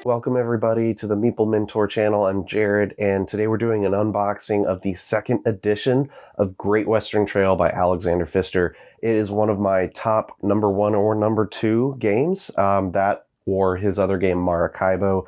Welcome everybody to the Meeple Mentor channel. I'm Jared, and today we're doing an unboxing of the second edition of Great Western Trail by Alexander Pfister. It is one of my top number 1 or number 2 games, that or his other game Maracaibo.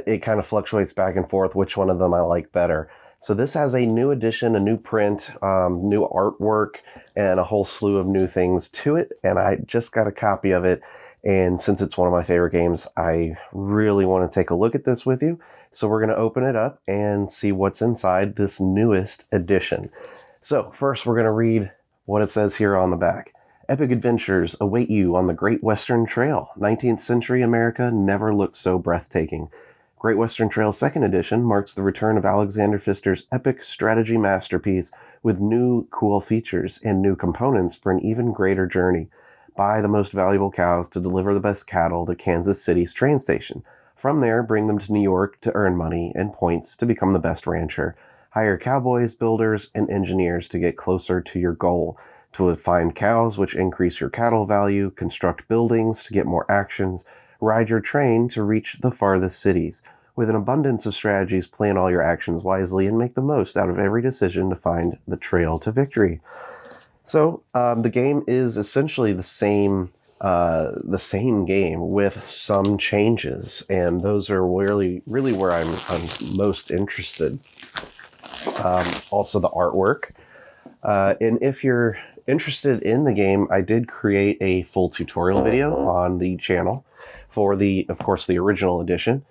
It kind of fluctuates back and forth which one of them I like better. So this has a new edition, a new print, new artwork, and a whole slew of new things to it, and I just got a copy of it. And since it's one of my favorite games, I really want to take a look at this with you. So we're going to open it up and see what's inside this newest edition. So first we're going to read what it says here on the back. Epic adventures await you on the Great Western Trail. 19th century America never looked so breathtaking. Great Western Trail 2nd Edition marks the return of Alexander Pfister's epic strategy masterpiece with new cool features and new components for an even greater journey. Buy the most valuable cows to deliver the best cattle to Kansas City's train station. From there, bring them to New York to earn money and points to become the best rancher. Hire cowboys, builders, and engineers to get closer to your goal. To find cows, which increase your cattle value, construct buildings to get more actions, ride your train to reach the farthest cities. With an abundance of strategies, plan all your actions wisely and make the most out of every decision to find the trail to victory. So the game is essentially the same game with some changes, and those are really where I'm most interested. Also the artwork, and if you're interested in the game, I did create a full tutorial video on the channel for of course, the original edition.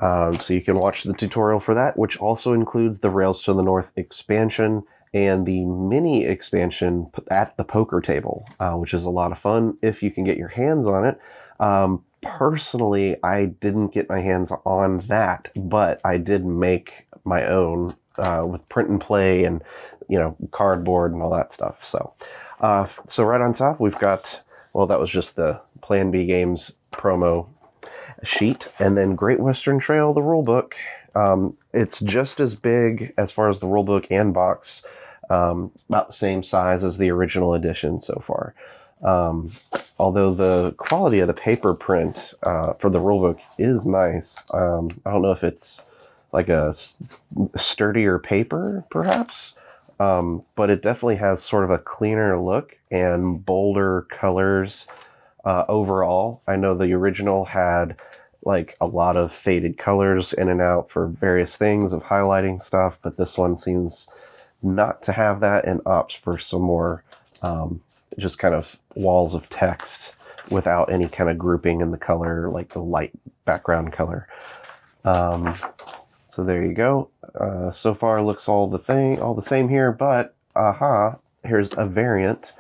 So you can watch the tutorial for that, which also includes the Rails to the North expansion and the mini expansion at the poker table, which is a lot of fun if you can get your hands on it. Personally, I didn't get my hands on that, but I did make my own with print and play and, cardboard and all that stuff. So right on top, we've got, well, that was just the Plan B Games promo sheet, and then Great Western Trail, the rulebook. It's just as big as far as the rulebook and box, about the same size as the original edition so far. Although the quality of the paper print for the rulebook is nice. I don't know if it's like a sturdier paper, perhaps, but it definitely has sort of a cleaner look and bolder colors overall. I know the original had like a lot of faded colors in and out for various things of highlighting stuff, but this one seems not to have that and opts for some more just kind of walls of text without any kind of grouping in the color, like the light background color. So there you go. So far looks all the same here, but here's a variant.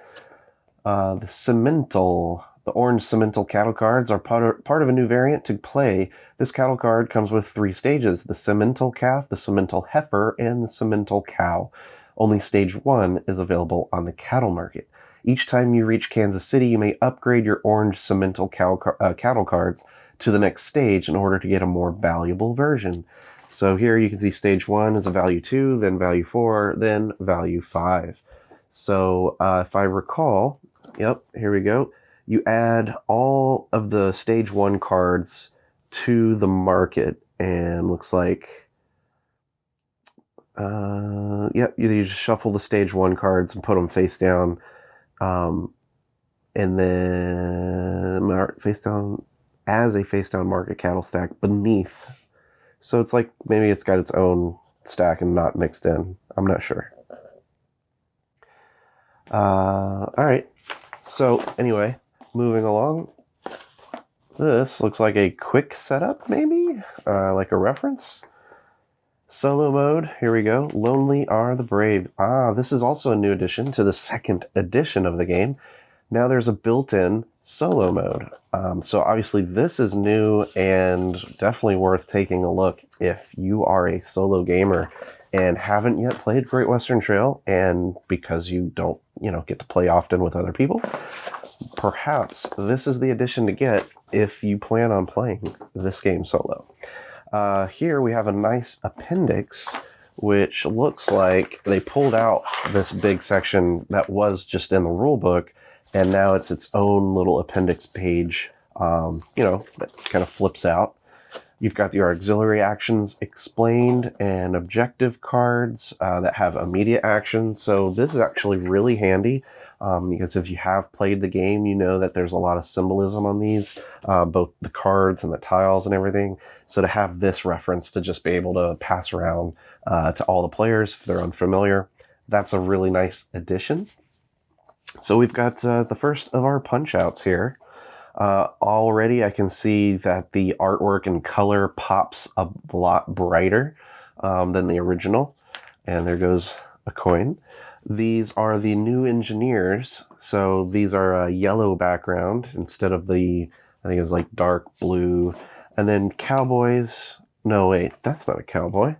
The Submental. The orange Submental cattle cards are part of a new variant to play. This cattle card comes with 3 stages: the Submental calf, the Submental heifer, and the Submental cow. Only stage 1 is available on the cattle market. Each time you reach Kansas City, you may upgrade your orange Submental cattle cards to the next stage in order to get a more valuable version. So here you can see stage 1 is a value 2, then value 4, then value 5. So if I recall, yep, here we go. You add all of the stage 1 cards to the market, and looks like, yep, you just shuffle the stage 1 cards and put them face down, and then face down as a face down market cattle stack beneath. So it's like maybe it's got its own stack and not mixed in. I'm not sure. All right. So anyway, moving along, this looks like a quick setup, maybe, like a reference. Solo mode, here we go. Lonely are the brave. This is also a new addition to the 2nd edition of the game. Now there's a built-in solo mode. So obviously this is new and definitely worth taking a look if you are a solo gamer and haven't yet played Great Western Trail, and because you don't, get to play often with other people, perhaps this is the edition to get if you plan on playing this game solo. Here we have a nice appendix, which looks like they pulled out this big section that was just in the rulebook, and now it's its own little appendix page, that kind of flips out. You've got your auxiliary actions explained and objective cards that have immediate actions. So this is actually really handy because if you have played the game, you know that there's a lot of symbolism on these, both the cards and the tiles and everything. So to have this reference to just be able to pass around to all the players if they're unfamiliar, that's a really nice addition. So we've got the first of our Punchouts here. Already I can see that the artwork and color pops a lot brighter than the original. And there goes a coin. These are the new engineers. So these are a yellow background instead of the, I think it's like dark blue. And then cowboys. No, wait, that's not a cowboy.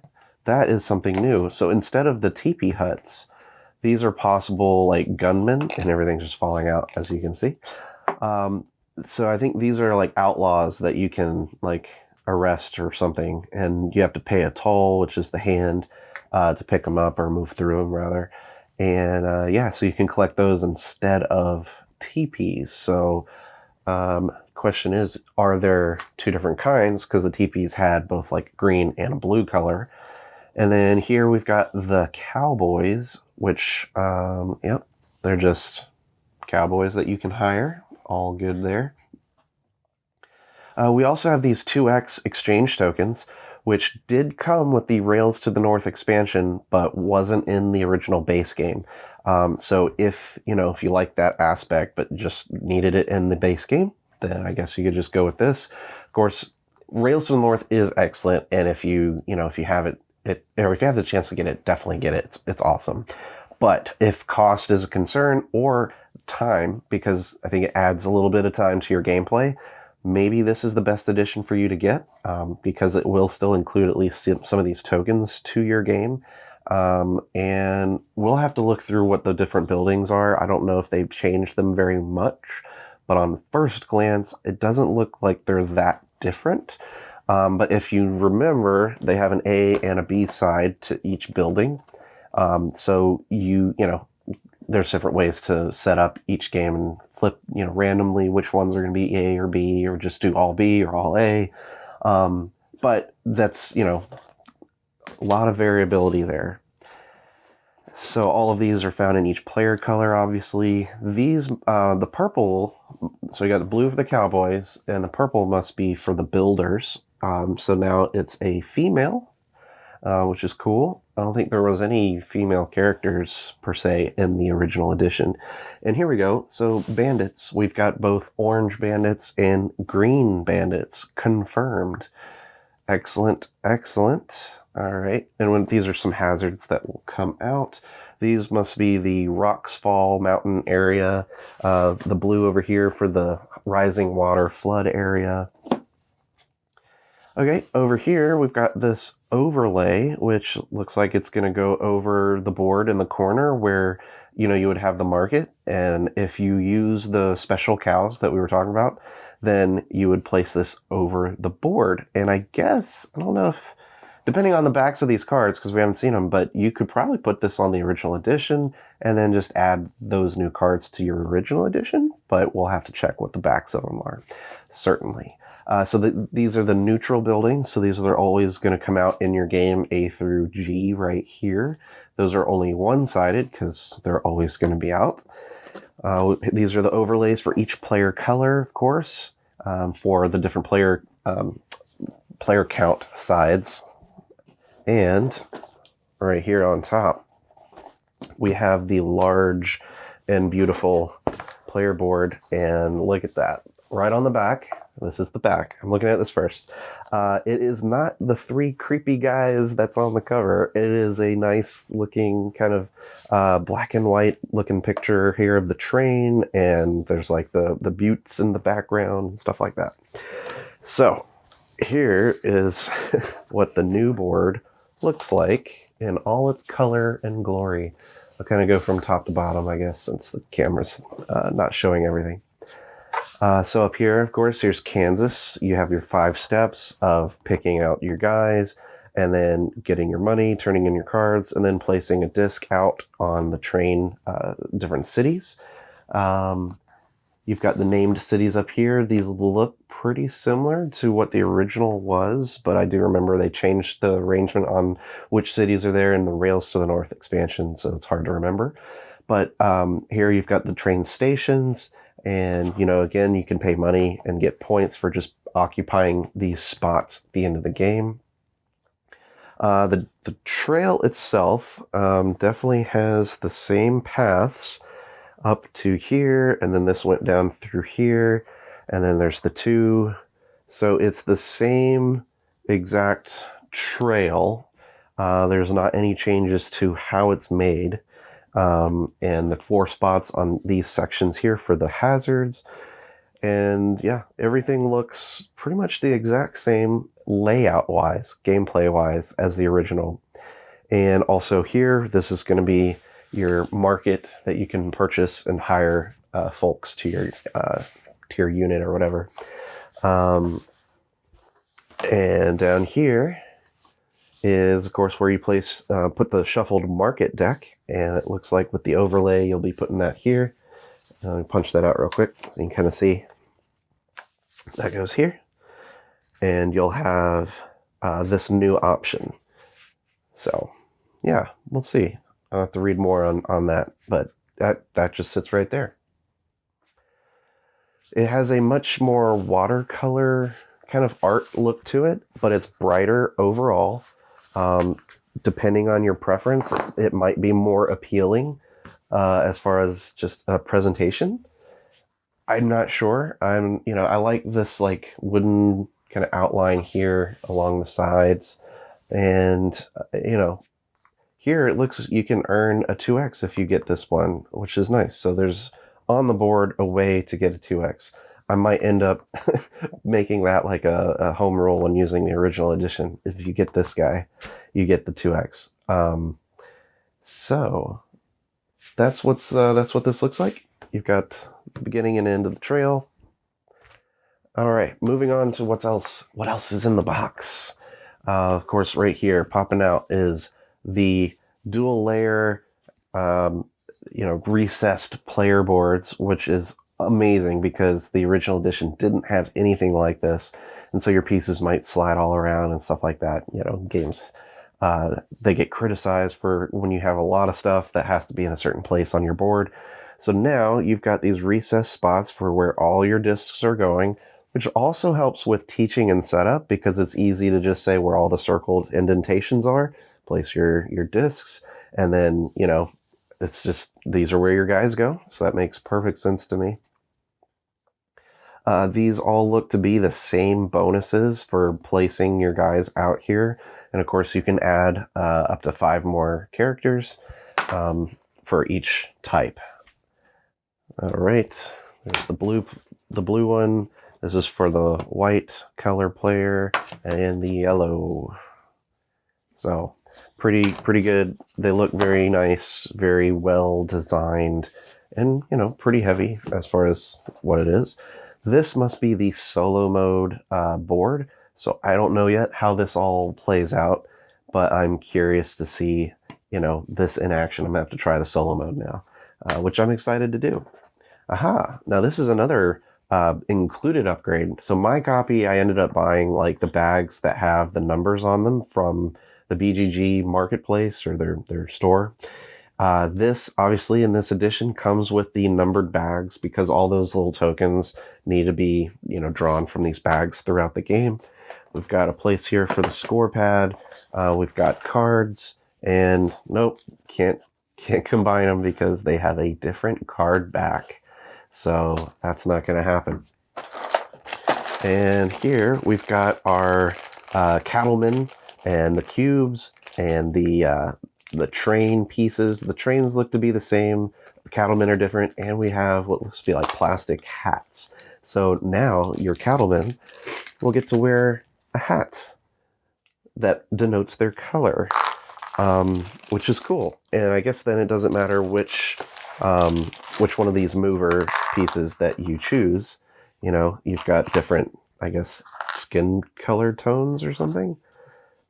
That is something new. So instead of the teepee huts, these are possible like gunmen, and everything's just falling out, as you can see. So I think these are like outlaws that you can like arrest or something, and you have to pay a toll, which is the hand, to pick them up or move through them rather. And yeah, so you can collect those instead of teepees. So question is, are there two different kinds? Because the teepees had both like green and a blue color. And then here we've got the cowboys, which, yep, they're just cowboys that you can hire. All good there. We also have these 2x exchange tokens, which did come with the Rails to the North expansion, but wasn't in the original base game. So if you like that aspect, but just needed it in the base game, then I guess you could just go with this. Of course, Rails to the North is excellent, and if you have it, or if you have the chance to get it, definitely get it. It's awesome. But if cost is a concern, or time, because I think it adds a little bit of time to your gameplay, maybe this is the best edition for you to get, because it will still include at least some of these tokens to your game. And we'll have to look through what the different buildings are. I don't know if they've changed them very much, but on first glance, it doesn't look like they're that different. But if you remember, they have an A and a B side to each building. So there's different ways to set up each game and flip, randomly which ones are going to be A or B, or just do all B or all A. But that's, a lot of variability there. So all of these are found in each player color, obviously. These, the purple, so you got the blue for the cowboys, and the purple must be for the builders. So now it's a female, which is cool. I don't think there was any female characters per se in the original edition. And here we go. So bandits, we've got both orange bandits and green bandits confirmed. Excellent, excellent. All right. And these are some hazards that will come out. These must be the Rocks Fall mountain area. The blue over here for the rising water flood area. Okay, over here we've got this overlay, which looks like it's going to go over the board in the corner where, you would have the market. And if you use the special cows that we were talking about, then you would place this over the board. And I guess, I don't know if, depending on the backs of these cards, because we haven't seen them, but you could probably put this on the original edition and then just add those new cards to your original edition. But we'll have to check what the backs of them are, certainly. So these are the neutral buildings. So these are always going to come out in your game A through G right here. Those are only one-sided because they're always going to be out. These are the overlays for each player color, of course, for the different player count sides. And right here on top, we have the large and beautiful player board. And look at that. Right on the back. This is the back. I'm looking at this first. It is not the three creepy guys that's on the cover. It is a nice looking kind of black and white looking picture here of the train, and there's like the buttes in the background and stuff like that. So here is what the new board looks like in all its color and glory. I'll kind of go from top to bottom, I guess, since the camera's not showing everything. So up here, of course, here's Kansas. You have your 5 steps of picking out your guys, and then getting your money, turning in your cards, and then placing a disc out on the train, different cities. You've got the named cities up here. These look pretty similar to what the original was, but I do remember they changed the arrangement on which cities are there in the Rails to the North expansion, so it's hard to remember. But here you've got the train stations, and, you know, again, you can pay money and get points for just occupying these spots at the end of the game. The trail itself definitely has the same paths up to here, and then this went down through here, and then there's the two. So it's the same exact trail. There's not any changes to how it's made. And the 4 spots on these sections here for the hazards. And yeah, everything looks pretty much the exact same layout-wise, gameplay-wise, as the original. And also here, this is going to be your market that you can purchase and hire folks to your unit or whatever. And down here is, of course, where you put the shuffled market deck. And it looks like with the overlay, you'll be putting that here. Let me punch that out real quick so you can kind of see. That goes here. And you'll have this new option. So, yeah, we'll see. I'll have to read more on that, but that just sits right there. It has a much more watercolor kind of art look to it, but it's brighter overall. Depending on your preference, it might be more appealing as far as just a presentation. I'm not sure. I like this like wooden kind of outline here along the sides, and here it looks you can earn a 2x if you get this one, which is nice. So there's on the board a way to get a 2x. I might end up making that like a home rule when using the original edition. If you get this guy, you get the 2x. So that's what this looks like. You've got the beginning and end of the trail. All right, moving on to what else is in the box. Of course, right here popping out is the dual layer, recessed player boards, which is amazing because the original edition didn't have anything like this. And so your pieces might slide all around and stuff like that. Games, they get criticized for when you have a lot of stuff that has to be in a certain place on your board. So now you've got these recessed spots for where all your discs are going, which also helps with teaching and setup because it's easy to just say where all the circled indentations are. Place your discs, and then, it's just, these are where your guys go. So that makes perfect sense to me. These all look to be the same bonuses for placing your guys out here. And of course, you can add up to 5 more characters for each type. All right, there's the blue one. This is for the white color player and the yellow. So pretty good. They look very nice, very well designed, and pretty heavy as far as what it is. This must be the solo mode board, so I don't know yet how this all plays out, but I'm curious to see this in action. I'm gonna have to try the solo mode now, which I'm excited to do. Aha! Now this is another included upgrade. So my copy, I ended up buying like the bags that have the numbers on them from the BGG marketplace or their store. This obviously in this edition comes with the numbered bags because all those little tokens need to be drawn from these bags throughout the game. We've got a place here for the score pad. We've got cards, and nope, can't combine them because they have a different card back. So that's not going to happen. And here we've got our cattlemen and the cubes and the train pieces. The trains look to be the same. The cattlemen are different. And we have what looks to be like plastic hats. So now your cattlemen will get to wear a hat that denotes their color, which is cool. And I guess then it doesn't matter which one of these mover pieces that you choose. You've got different, I guess, skin color tones or something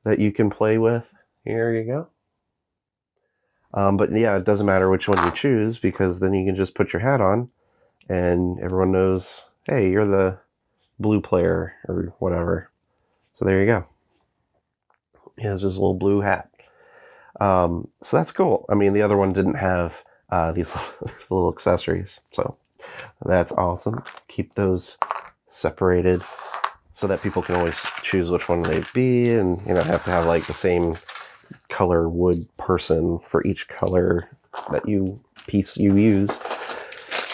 that you can play with. Here you go. But yeah, it doesn't matter which one you choose because then you can just put your hat on and everyone knows, hey, you're the blue player or whatever. So there you go. He has his little blue hat. So that's cool. I mean, the other one didn't have these little accessories, so that's awesome. Keep those separated so that people can always choose which one they'd be, and have to have like the same color wood person for each color that piece you use.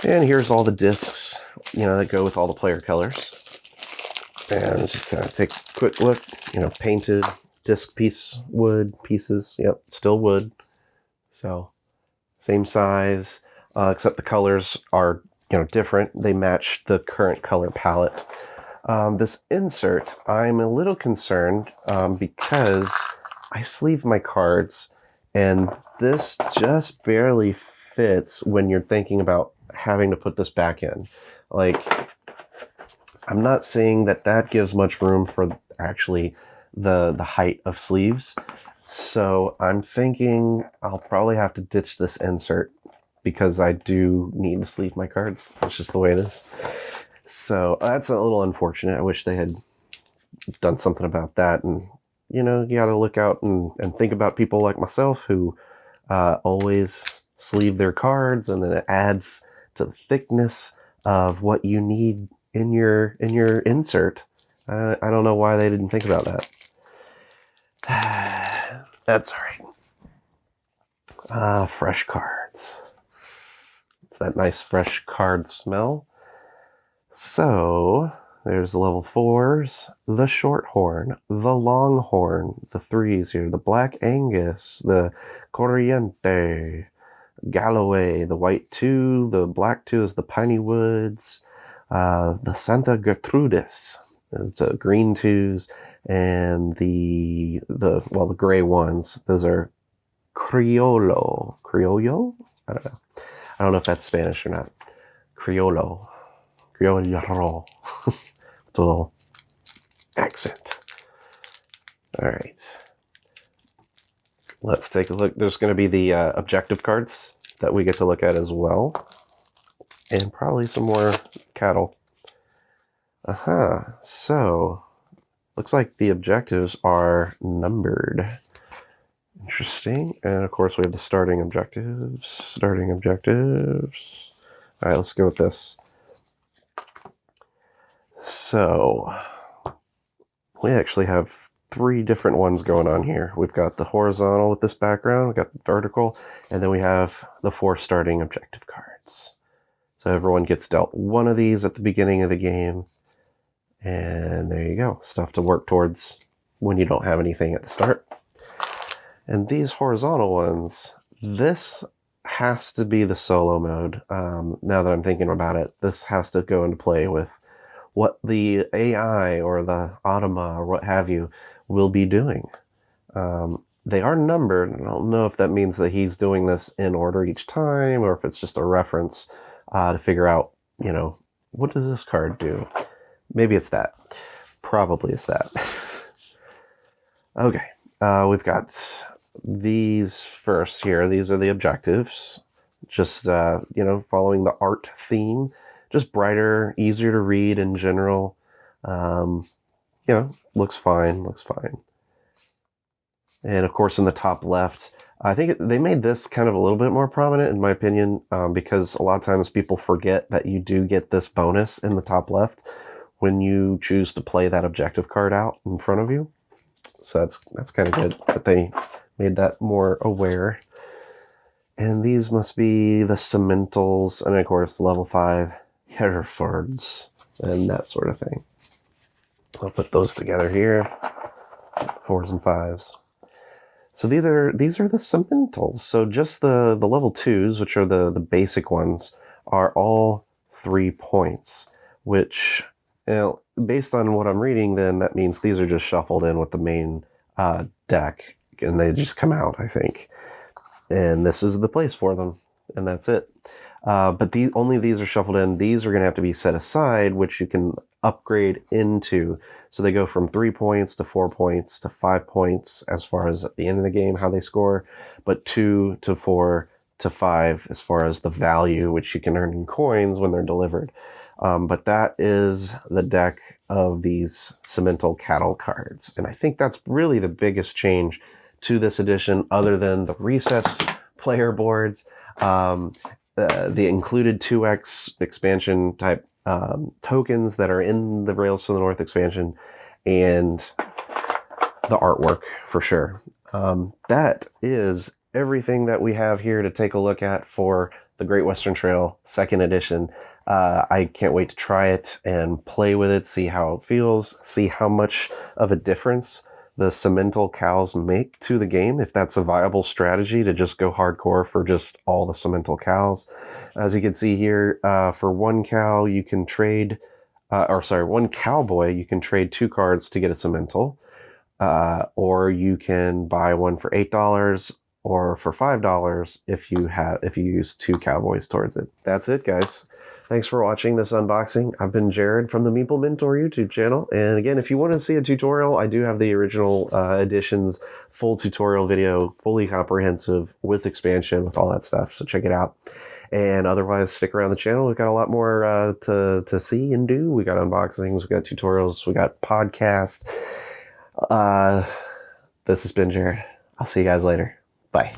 And here's all the discs, that go with all the player colors. And just to take a quick look, painted disc piece, wood pieces. Yep, still wood. So same size, except the colors are, different. They match the current color palette. This insert, I'm a little concerned because I sleeve my cards, and this just barely fits when you're thinking about having to put this back in. Like, I'm not saying that gives much room for actually the height of sleeves. So I'm thinking I'll probably have to ditch this insert because I do need to sleeve my cards. That's just the way it is. So that's a little unfortunate. I wish they had done something about that. And, you got to look out and think about people like myself who always sleeve their cards, and then it adds to the thickness of what you need in your insert. I don't know why they didn't think about that. That's all right. Fresh cards. It's that nice fresh card smell. So there's the level 4s, the Shorthorn, the Longhorn, the 3s here, the Black Angus, the Corriente, Galloway, the White 2, the Black 2 is the Piney Woods, the Santa Gertrudis is the green 2s, and the gray ones, those are Criollo. I don't know. I don't know if that's Spanish or not. Criollo. With a little accent. All right. Let's take a look. There's going to be the objective cards that we get to look at as well. And probably some more cattle. So, looks like the objectives are numbered. Interesting. And of course we have the starting objectives. All right, let's go with this. So, we actually have 3 different ones going on here. We've got the horizontal with this background, we've got the vertical, and then we have the 4 starting objective cards. So everyone gets dealt one of these at the beginning of the game. And there you go. Stuff to work towards when you don't have anything at the start. And these horizontal ones, this has to be the solo mode. Now that I'm thinking about it, this has to go into play with what the AI or the Automa or what have you will be doing. They are numbered. I don't know if that means that he's doing this in order each time, or if it's just a reference to figure out, what does this card do? Maybe it's that. Probably it's that. Okay. We've got these first here. These are the objectives. Just, following the art theme. Just brighter, easier to read in general. Looks fine. And of course, in the top left, I think they made this kind of a little bit more prominent, in my opinion, because a lot of times people forget that you do get this bonus in the top left when you choose to play that objective card out in front of you. So that's kind of good that they made that more aware. And these must be the Submentals, and of course level 5 Herefords and that sort of thing. I'll put those together here, 4s and 5s. So these are the Submentals. So just the level 2s, which are the basic ones, are all 3 points, which, based on what I'm reading, then that means these are just shuffled in with the main deck, and they just come out, I think. And this is the place for them, and that's it. But only these are shuffled in. These are going to have to be set aside, which you can upgrade into. So they go from 3 points to 4 points to 5 points as far as at the end of the game how they score, but 2 to 4 to 5 as far as the value, which you can earn in coins when they're delivered. But that is the deck of these Submental cattle cards. And I think that's really the biggest change to this edition, other than the recessed player boards, the included 2x expansion type tokens that are in the Rails to the North expansion, and the artwork for sure. That is everything that we have here to take a look at for the Great Western Trail 2nd edition. I can't wait to try it and play with it, see how it feels, see how much of a difference the Submental cows make to the game, if that's a viable strategy to just go hardcore for just all the Submental cows. As you can see here, for one cow you can trade, one cowboy you can trade 2 cards to get a Submental, or you can buy one for $8 or for $5 if you use 2 cowboys towards it. That's it, guys. Thanks for watching this unboxing. I've been Jared from the Meeple Mentor YouTube channel. And again, if you want to see a tutorial, I do have the original edition's full tutorial video, fully comprehensive, with expansion, with all that stuff. So check it out. And otherwise, stick around the channel. We've got a lot more to see and do. We got unboxings, we got tutorials, we got podcasts. This has been Jared. I'll see you guys later. Bye.